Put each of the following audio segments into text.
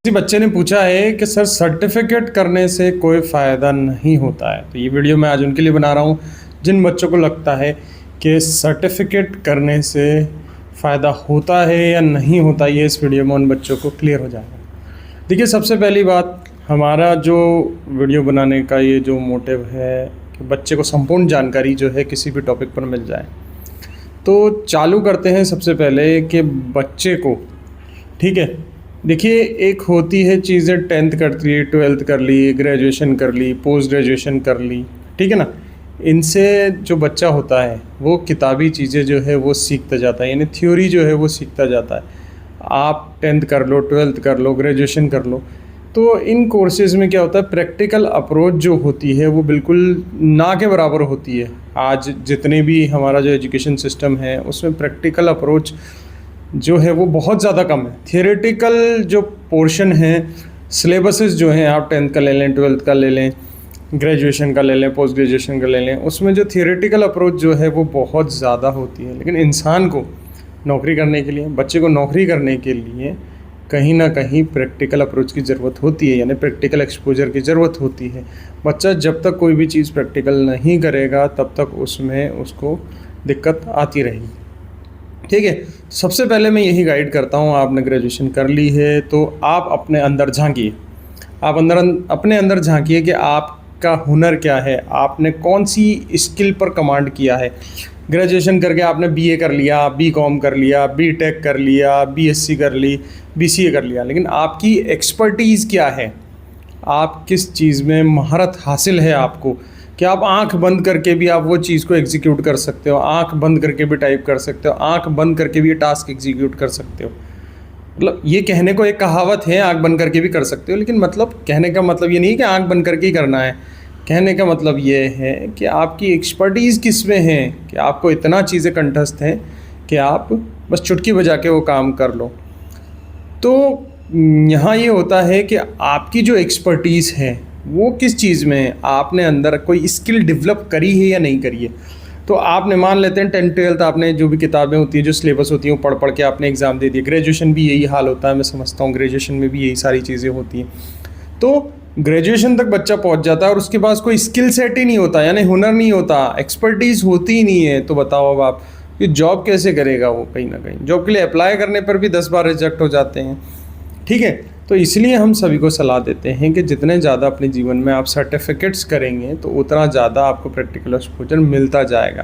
किसी बच्चे ने पूछा है कि सर सर्टिफिकेट करने से कोई फ़ायदा नहीं होता है। तो ये वीडियो मैं आज उनके लिए बना रहा हूँ जिन बच्चों को लगता है कि सर्टिफिकेट करने से फ़ायदा होता है या नहीं होता। ये इस वीडियो में उन बच्चों को क्लियर हो जाएगा। देखिए, सबसे पहली बात, हमारा जो वीडियो बनाने का ये जो मोटिव है कि बच्चे को संपूर्ण जानकारी जो है किसी भी टॉपिक पर मिल जाए। तो चालू करते हैं सबसे पहले कि बच्चे को, ठीक है, देखिए, एक होती है चीज़ें 10th कर ली, 12th कर ली, ग्रेजुएशन कर ली, पोस्ट ग्रेजुएशन कर ली, ठीक है ना। इनसे जो बच्चा होता है वो किताबी चीज़ें जो है वो सीखता जाता है, यानी थ्योरी जो है वो सीखता जाता है। आप 10th कर लो, 12th कर लो, ग्रेजुएशन कर लो, तो इन कोर्सेज़ में क्या होता है, प्रैक्टिकल अप्रोच जो होती है वो बिल्कुल ना के बराबर होती है। आज जितने भी हमारा जो एजुकेशन सिस्टम है उसमें प्रैक्टिकल अप्रोच जो है वो बहुत ज़्यादा कम है। थियोरेटिकल जो पोर्शन है, सिलेबसेस जो हैं, आप 10th का ले लें, 12th का ले लें, ग्रेजुएशन का ले लें, पोस्ट ग्रेजुएशन का ले लें, उसमें जो थियोरेटिकल अप्रोच जो है वो बहुत ज़्यादा होती है। लेकिन इंसान को नौकरी करने के लिए, बच्चे को नौकरी करने के लिए कहीं ना कहीं प्रैक्टिकल अप्रोच की ज़रूरत होती है, यानी प्रैक्टिकल एक्सपोजर की ज़रूरत होती है। बच्चा जब तक कोई भी चीज़ प्रैक्टिकल नहीं करेगा तब तक उसमें उसको दिक्कत आती रहेगी, ठीक है। सबसे पहले मैं यही गाइड करता हूँ, आपने ग्रेजुएशन कर ली है तो आप अपने अंदर झांकिए। आप अपने अंदर झांकिए कि आपका हुनर क्या है, आपने कौन सी स्किल पर कमांड किया है। ग्रेजुएशन करके आपने बीए कर लिया, बीकॉम कर लिया, बीटेक कर लिया, बीएससी कर ली, बीसीए कर लिया, लेकिन आपकी एक्सपर्टीज़ क्या है, आप किस चीज़ में महारत हासिल है आपको, कि आप आंख बंद करके भी आप वो चीज़ को एग्जीक्यूट कर सकते हो, आंख बंद करके भी टाइप कर सकते हो, आंख बंद करके भी ये टास्क एग्जीक्यूट कर सकते हो। मतलब ये कहने को एक कहावत है, आंख बंद करके भी कर सकते हो, लेकिन मतलब कहने का मतलब ये नहीं है कि आंख बंद करके ही करना है। कहने का मतलब ये है कि आपकी एक्सपर्टीज़ किस में है, कि आपको इतना चीज़ें कंठस्थ हैं कि आप बस चुटकी बजा के वो काम कर लो। तो यहाँ ये होता है कि आपकी जो एक्सपर्टीज़ है वो किस चीज़ में है, आपने अंदर कोई स्किल डेवलप करी है या नहीं करी है। तो आपने मान लेते हैं 10th 12th आपने जो भी किताबें होती हैं, जो सिलेबस होती हैं, वो पढ़ पढ़ के आपने एग्ज़ाम दे दिया। ग्रेजुएशन भी यही हाल होता है, मैं समझता हूँ ग्रेजुएशन में भी यही सारी चीज़ें होती हैं। तो ग्रेजुएशन तक बच्चा पहुँच जाता है और उसके पास कोई स्किल सेट ही नहीं होता, यानी हुनर नहीं होता, एक्सपर्टीज़ होती ही नहीं है। तो बताओ अब आप ये जॉब कैसे करेगा वो। कहीं ना कहीं जॉब के लिए अप्लाई करने पर भी 10 बार रिजेक्ट हो जाते हैं, ठीक है। तो इसलिए हम सभी को सलाह देते हैं कि जितने ज़्यादा अपने जीवन में आप सर्टिफिकेट्स करेंगे तो उतना ज़्यादा आपको प्रैक्टिकल एक्सपोजर मिलता जाएगा,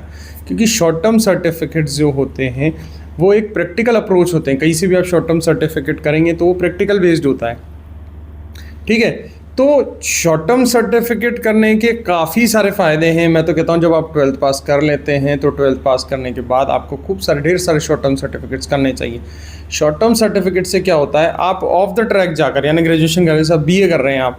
क्योंकि शॉर्ट टर्म सर्टिफिकेट्स जो होते हैं वो एक प्रैक्टिकल अप्रोच होते हैं। कहीं से भी आप शॉर्ट टर्म सर्टिफिकेट करेंगे तो वो प्रैक्टिकल बेस्ड होता है, ठीक है। तो शॉर्ट टर्म सर्टिफिकेट करने के काफ़ी सारे फ़ायदे हैं। मैं तो कहता हूँ जब आप 12th पास कर लेते हैं तो 12th पास करने के बाद आपको खूब सारे ढेर सारे शॉर्ट टर्म सर्टिफिकेट्स करने चाहिए। शॉर्ट टर्म सर्टिफिकेट से क्या होता है, आप ऑफ द ट्रैक जाकर, यानी ग्रेजुएशन करके साथ बीए कर रहे हैं आप,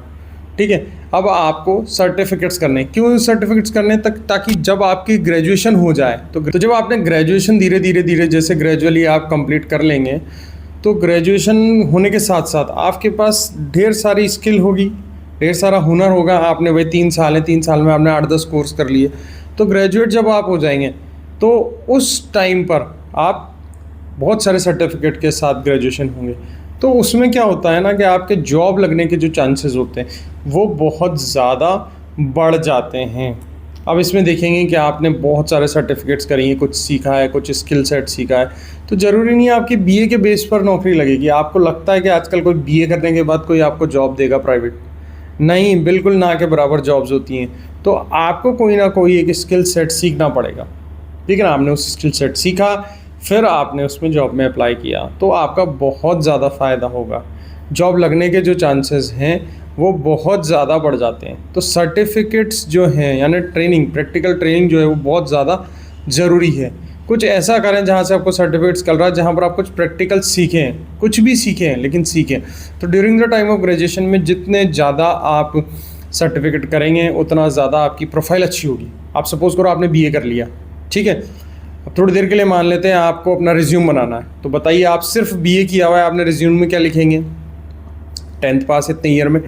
ठीक है, अब आपको सर्टिफिकेट्स करने। क्यों सर्टिफिकेट्स करने तक, ताकि जब आपकी ग्रेजुएशन हो जाए तो जब आपने ग्रेजुएशन धीरे धीरे जैसे ग्रेजुअली आप कंप्लीट कर लेंगे तो ग्रेजुएशन होने के साथ साथ आपके पास ढेर सारी स्किल होगी, ढेर सारा हुनर होगा। आपने भाई 3 साल है, 3 साल में आपने 8-10 कोर्स कर लिए, तो ग्रेजुएट जब आप हो जाएंगे तो उस टाइम पर आप बहुत सारे सर्टिफिकेट के साथ ग्रेजुएशन होंगे। तो उसमें क्या होता है ना कि आपके जॉब लगने के जो चांसेस होते हैं वो बहुत ज़्यादा बढ़ जाते हैं। अब इसमें देखेंगे कि आपने बहुत सारे सर्टिफिकेट्स करी हैं, कुछ सीखा है, कुछ स्किल सेट सीखा है, तो ज़रूरी नहीं है आपकी बीए के बेस पर नौकरी लगेगी। आपको लगता है कि आजकल कोई बीए करने के बाद कोई आपको जॉब देगा प्राइवेट? नहीं, बिल्कुल ना के बराबर जॉब्स होती हैं। तो आपको कोई ना कोई एक स्किल सेट सीखना पड़ेगा, ठीक है ना। आपने उस स्किल सेट सीखा, फिर आपने उसमें जॉब में अप्लाई किया, तो आपका बहुत ज़्यादा फ़ायदा होगा। जॉब लगने के जो चांसेस हैं वो बहुत ज़्यादा बढ़ जाते हैं। तो सर्टिफिकेट्स जो हैं, यानी ट्रेनिंग, प्रैक्टिकल ट्रेनिंग जो है वो बहुत ज़्यादा ज़रूरी है। कुछ ऐसा करें जहाँ से आपको सर्टिफिकेट्स मिल रहा है, जहाँ पर आप कुछ प्रैक्टिकल सीखें, कुछ भी सीखें लेकिन सीखें। तो during the time of graduation में जितने ज़्यादा आप सर्टिफिकेट करेंगे उतना ज़्यादा आपकी प्रोफाइल अच्छी होगी। आप सपोज़ करो आपने बीए कर लिया, ठीक है, अब थोड़ी देर के लिए मान लेते हैं आपको अपना रिज्यूम बनाना है। तो बताइए, आप सिर्फ बीए किया हुआ है, आपने रिज्यूम में क्या लिखेंगे? 10th पास इतने ईयर में,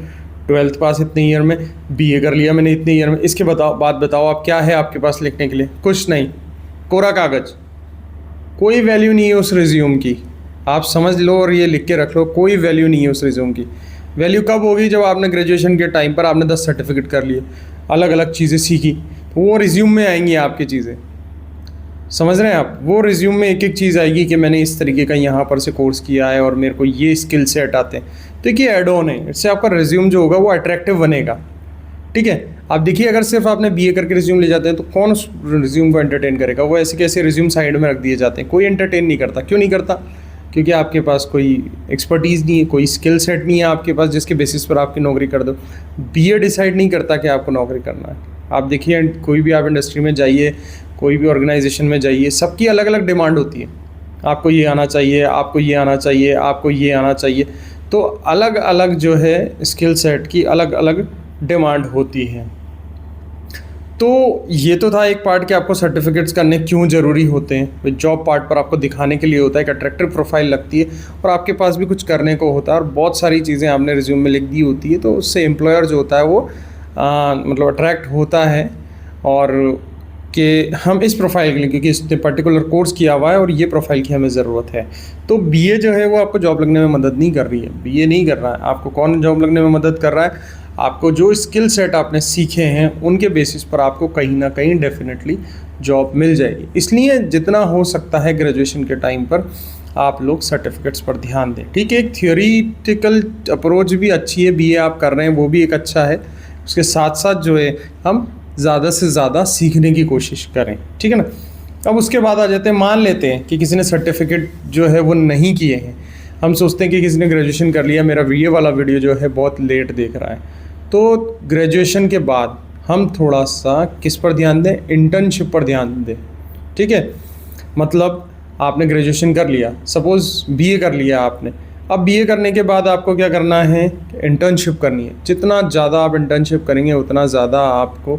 12th पास इतने ईयर में, बीए कर लिया मैंने इतने ईयर में। इसके बात बताओ आप क्या है आपके पास लिखने के लिए? कुछ नहीं, कोरा कागज़, कोई वैल्यू नहीं है उस रिज्यूम की। आप समझ लो और ये लिख के रख लो, कोई वैल्यू नहीं है उस रिज्यूम की। वैल्यू कब होगी? जब आपने ग्रेजुएशन के टाइम पर आपने 10 सर्टिफिकेट कर लिए, अलग अलग चीज़ें सीखी, तो वो रिज्यूम में आएंगी आपकी चीज़ें। समझ रहे हैं आप? वो रिज्यूम में एक एक चीज़ आएगी कि मैंने इस तरीके का यहाँ पर से कोर्स किया है और मेरे को ये स्किल सेट आते हैं। तो ये ऐड ऑन है, इससे आपका रिज्यूम जो होगा वो अट्रैक्टिव बनेगा। ठीक है, आप देखिए अगर सिर्फ आपने बीए करके रिज्यूम ले जाते हैं तो कौन उस रिज्यूम को एंटरटेन करेगा? वो ऐसे कैसे रिज्यूम साइड में रख दिए जाते हैं, कोई एंटरटेन नहीं करता। क्यों नहीं करता? क्योंकि आपके पास कोई एक्सपर्टीज़ नहीं है, कोई स्किल सेट नहीं है आपके पास जिसके बेसिस पर आपकी नौकरी कर दो। बीए डिसाइड नहीं करता कि आपको नौकरी करना है। आप देखिए कोई भी आप इंडस्ट्री में जाइए, कोई भी ऑर्गेनाइजेशन में जाइए, सबकी अलग अलग डिमांड होती है। आपको ये आना चाहिए, आपको ये आना चाहिए, आपको ये आना चाहिए। तो अलग अलग जो है स्किल सेट की अलग अलग डिमांड होती है। तो ये तो था एक पार्ट कि आपको सर्टिफिकेट्स करने क्यों ज़रूरी होते हैं। जॉब पार्ट पर आपको दिखाने के लिए होता है, एक अट्रैक्टिव प्रोफाइल लगती है और आपके पास भी कुछ करने को होता है और बहुत सारी चीज़ें आपने रिज्यूम में लिख दी होती है, तो उससे एम्प्लॉयर जो होता है वो मतलब अट्रैक्ट होता है और कि हम इस प्रोफाइल के लिए, क्योंकि इसने पर्टिकुलर कोर्स किया हुआ है और ये प्रोफाइल की हमें ज़रूरत है। तो बीए जो है वो आपको जॉब लगने में मदद नहीं कर रही है। बीए नहीं कर रहा है आपको। कौन जॉब लगने में मदद कर रहा है? आपको जो स्किल सेट आपने सीखे हैं उनके बेसिस पर आपको कहीं ना कहीं डेफिनेटली जॉब मिल जाएगी। इसलिए जितना हो सकता है ग्रेजुएशन के टाइम पर आप लोग सर्टिफिकेट्स पर ध्यान दें। ठीक है, एक थियोरीटिकल अप्रोच भी अच्छी है, बीए आप कर रहे हैं वो भी एक अच्छा है। उसके साथ साथ जो है हम ज़्यादा से ज़्यादा सीखने की कोशिश करें। ठीक है ना। अब उसके बाद आ जाते हैं, मान लेते हैं कि किसी ने सर्टिफिकेट जो है वो नहीं किए हैं। हम सोचते हैं कि किसी ने ग्रेजुएशन कर लिया, मेरा ये वाला वीडियो जो है बहुत लेट देख रहा है। तो ग्रेजुएशन के बाद हम थोड़ा सा किस पर ध्यान दें? इंटर्नशिप पर ध्यान दें। ठीक है, मतलब आपने ग्रेजुएशन कर लिया, सपोज़ बीए कर लिया आपने। अब बीए करने के बाद आपको क्या करना है? इंटर्नशिप करनी है। जितना ज़्यादा आप इंटर्नशिप करेंगे उतना ज़्यादा आपको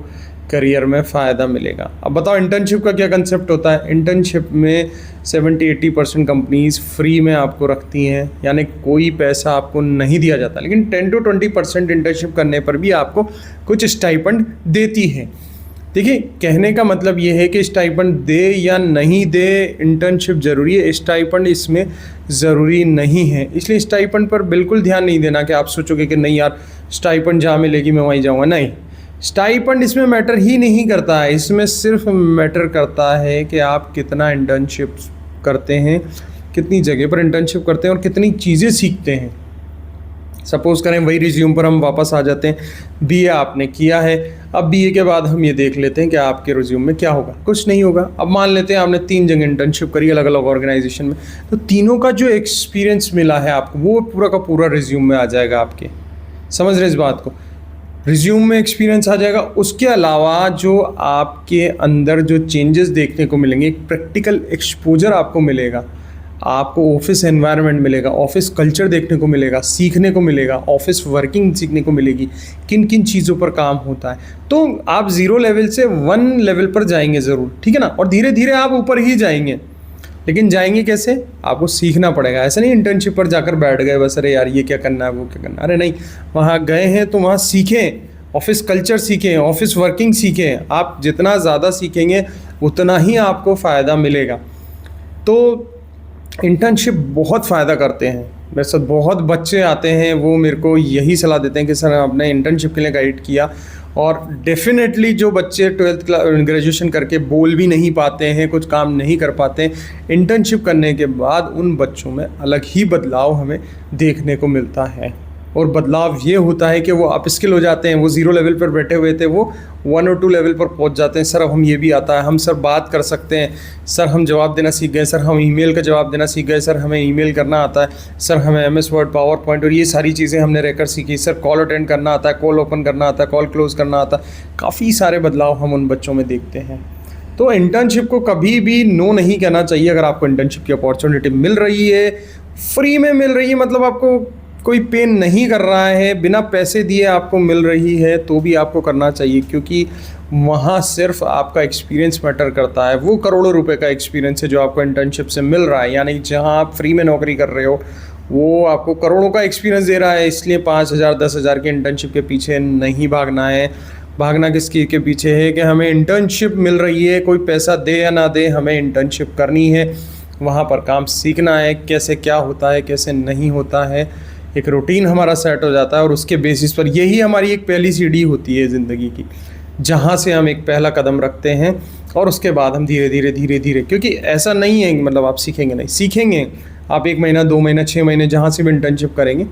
करियर में फ़ायदा मिलेगा। अब बताओ इंटर्नशिप का क्या कंसेप्ट होता है? इंटर्नशिप में 70-80% कंपनीज़ फ्री में आपको रखती हैं, यानी कोई पैसा आपको नहीं दिया जाता, लेकिन 10-20% इंटर्नशिप करने पर भी आपको कुछ स्टाइपेंड देती है। देखिए, कहने का मतलब ये है कि स्टाइपेंड दे या नहीं दे, इंटर्नशिप ज़रूरी है, स्टाइपेंड इसमें ज़रूरी नहीं है। इसलिए स्टाइपेंड पर बिल्कुल ध्यान नहीं देना कि आप सोचोगे कि नहीं यार स्टाइपेंड जहाँ मिलेगी मैं वहीं जाऊँगा। नहीं, स्टाइपेंड इसमें मैटर ही नहीं करता है। इसमें सिर्फ मैटर करता है कि आप कितना इंटर्नशिप करते हैं, कितनी जगह पर इंटर्नशिप करते हैं और कितनी चीज़ें सीखते हैं। सपोज़ करें वही रिज्यूम पर हम वापस आ जाते हैं, बीए आपने किया है। अब बीए के बाद हम ये देख लेते हैं कि आपके रिज्यूम में क्या होगा। कुछ नहीं होगा। अब मान लेते हैं आपने 3 जगह इंटर्नशिप करी अलग अलग ऑर्गेनाइजेशन में, तो तीनों का जो एक्सपीरियंस मिला है आपको वो पूरा का पूरा रिज्यूम में आ जाएगा आपके। समझ रहे इस बात को? रिज्यूम में एक्सपीरियंस आ जाएगा। उसके अलावा जो आपके अंदर जो चेंजेस देखने को मिलेंगे, एक प्रैक्टिकल एक्सपोजर आपको मिलेगा, आपको ऑफिस एनवायरनमेंट मिलेगा, ऑफिस कल्चर देखने को मिलेगा, सीखने को मिलेगा, ऑफिस वर्किंग सीखने को मिलेगी, किन किन चीज़ों पर काम होता है। तो आप 0 लेवल से 1 लेवल पर जाएंगे ज़रूर। ठीक है ना। और धीरे धीरे आप ऊपर ही जाएंगे, लेकिन जाएंगे कैसे? आपको सीखना पड़ेगा। ऐसा नहीं इंटर्नशिप पर जाकर बैठ गए बस, अरे यार ये क्या करना है वो क्या करना है। अरे नहीं, वहाँ गए हैं तो वहाँ सीखें, ऑफिस कल्चर सीखें, ऑफिस वर्किंग सीखें। आप जितना ज़्यादा सीखेंगे उतना ही आपको फ़ायदा मिलेगा। तो इंटर्नशिप बहुत फ़ायदा करते हैं। मेरे साथ बहुत बच्चे आते हैं, वो मेरे को यही सलाह देते हैं कि सर आपने इंटर्नशिप के लिए गाइड किया। और डेफिनेटली जो बच्चे 12th ग्रेजुएशन करके बोल भी नहीं पाते हैं, कुछ काम नहीं कर पाते हैं, इंटर्नशिप करने के बाद उन बच्चों में अलग ही बदलाव हमें देखने को मिलता है। और बदलाव ये होता है कि वो अपस्किल हो जाते हैं। वो 0 लेवल पर बैठे हुए थे, वो 1 और 2 लेवल पर पहुंच जाते हैं। सर अब हम ये भी आता है, हम सर बात कर सकते हैं, सर हम जवाब देना सीख गए, सर हम ईमेल का जवाब देना सीख गए, सर हमें ईमेल करना आता है, सर हमें MS वर्ड, पावर पॉइंट और ये सारी चीज़ें हमने रहकर सीखी, सर कॉल अटेंड करना आता है, कॉल ओपन करना आता है, कॉल क्लोज करना आता है। काफ़ी सारे बदलाव हम उन बच्चों में देखते हैं। तो इंटर्नशिप को कभी भी नो नहीं कहना चाहिए। अगर आपको इंटर्नशिप की अपॉर्चुनिटी मिल रही है, फ्री में मिल रही है, मतलब आपको कोई पे नहीं कर रहा है, बिना पैसे दिए आपको मिल रही है, तो भी आपको करना चाहिए, क्योंकि वहाँ सिर्फ आपका एक्सपीरियंस मैटर करता है। वो करोड़ों रुपए का एक्सपीरियंस है जो आपको इंटर्नशिप से मिल रहा है, यानी जहाँ आप फ्री में नौकरी कर रहे हो वो आपको करोड़ों का एक्सपीरियंस दे रहा है। इसलिए 5,000 10,000 के इंटर्नशिप के पीछे नहीं भागना है। भागना किसकी के पीछे है कि हमें इंटर्नशिप मिल रही है, कोई पैसा दे या ना दे, हमें इंटर्नशिप करनी है। वहाँ पर काम सीखना है, कैसे क्या होता है कैसे नहीं होता है, एक रूटीन हमारा सेट हो जाता है और उसके बेसिस पर यही हमारी एक पहली सीढ़ी होती है ज़िंदगी की, जहाँ से हम एक पहला कदम रखते हैं और उसके बाद हम धीरे धीरे, क्योंकि ऐसा नहीं है मतलब आप सीखेंगे नहीं, सीखेंगे आप 1 महीना 2 महीना 6 महीने जहाँ से भी इंटर्नशिप करेंगे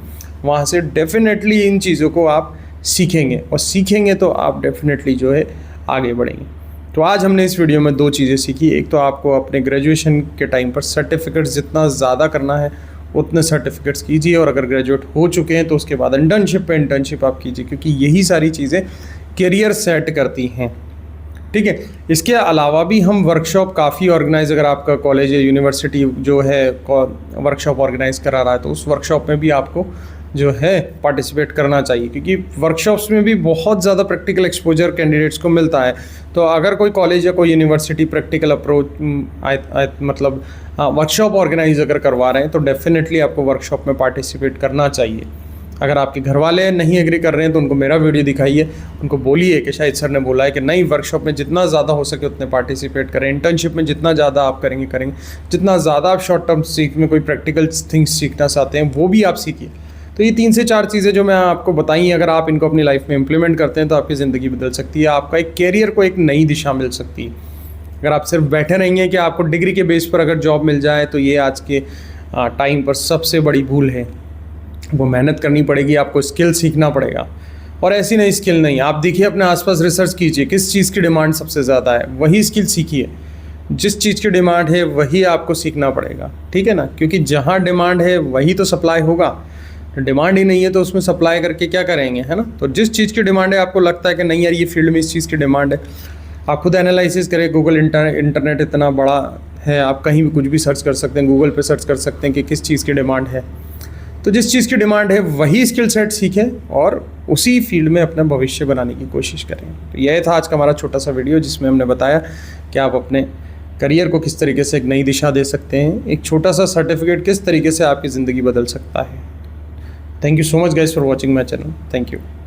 वहाँ से डेफिनेटली इन चीज़ों को आप सीखेंगे, और सीखेंगे तो आप डेफिनेटली जो है आगे बढ़ेंगे। तो आज हमने इस वीडियो में 2 चीज़ें सीखी। एक तो आपको अपने ग्रेजुएशन के टाइम पर सर्टिफिकेट्स जितना ज़्यादा करना है उतने सर्टिफिकेट्स कीजिए, और अगर ग्रेजुएट हो चुके हैं तो उसके बाद इंटर्नशिप पे इंटर्नशिप आप कीजिए, क्योंकि यही सारी चीज़ें करियर सेट करती हैं। ठीक है, इसके अलावा भी हम वर्कशॉप काफ़ी ऑर्गेनाइज, अगर आपका कॉलेज या यूनिवर्सिटी जो है वर्कशॉप ऑर्गेनाइज करा रहा है तो उस वर्कशॉप में भी आपको जो है पार्टिसिपेट करना चाहिए, क्योंकि वर्कशॉप्स में भी बहुत ज़्यादा प्रैक्टिकल एक्सपोजर कैंडिडेट्स को मिलता है। तो अगर कोई कॉलेज या कोई यूनिवर्सिटी प्रैक्टिकल अप्रोच मतलब वर्कशॉप ऑर्गेनाइज अगर करवा रहे हैं तो डेफिनेटली आपको वर्कशॉप में पार्टिसिपेट करना चाहिए। अगर आपके घर वाले नहीं एग्री कर रहे हैं तो उनको मेरा वीडियो दिखाइए, उनको बोलिए कि शायद सर ने बोला है कि नहीं, वर्कशॉप में जितना ज़्यादा हो सके उतने पार्टिसिपेट करें, इंटर्नशिप में जितना ज़्यादा आप करेंगे, जितना ज़्यादा आप शॉर्ट टर्म सीख में कोई प्रैक्टिकल थिंग्स सीखना चाहते हैं वो भी आप सीखिए। तो ये 3 से 4 चीज़ें जो मैं आपको बताई, अगर आप इनको अपनी लाइफ में इंप्लीमेंट करते हैं तो आपकी ज़िंदगी बदल सकती है, आपका एक कैरियर को एक नई दिशा मिल सकती है। अगर आप सिर्फ बैठे रहेंगे कि आपको डिग्री के बेस पर अगर जॉब मिल जाए तो ये आज के टाइम पर सबसे बड़ी भूल है। वो मेहनत करनी पड़ेगी, आपको स्किल सीखना पड़ेगा, और ऐसी नई स्किल नहीं। आप देखिए अपने आसपास रिसर्च कीजिए किस चीज़ की डिमांड सबसे ज़्यादा है, वही स्किल सीखिए। जिस चीज़ की डिमांड है वही आपको सीखना पड़ेगा, ठीक है ना, क्योंकि जहाँ डिमांड है वही तो सप्लाई होगा। डिमांड ही नहीं है तो उसमें सप्लाई करके क्या करेंगे, है ना। तो जिस चीज़ की डिमांड है, आपको लगता है कि नहीं यार ये फील्ड में इस चीज़ की डिमांड है, आप खुद एनालिसिस करें। गूगल इंटरनेट इतना बड़ा है, आप कहीं भी कुछ भी सर्च कर सकते हैं, गूगल पे सर्च कर सकते हैं कि किस चीज़ की डिमांड है। तो जिस चीज़ की डिमांड है वही स्किल सेट सीखें और उसी फील्ड में अपना भविष्य बनाने की कोशिश करें। तो यह था आज का हमारा छोटा सा वीडियो, जिसमें हमने बताया कि आप अपने करियर को किस तरीके से एक नई दिशा दे सकते हैं, एक छोटा सा सर्टिफिकेट किस तरीके से आपकी ज़िंदगी बदल सकता है। Thank you so much guys for watching my channel. Thank you.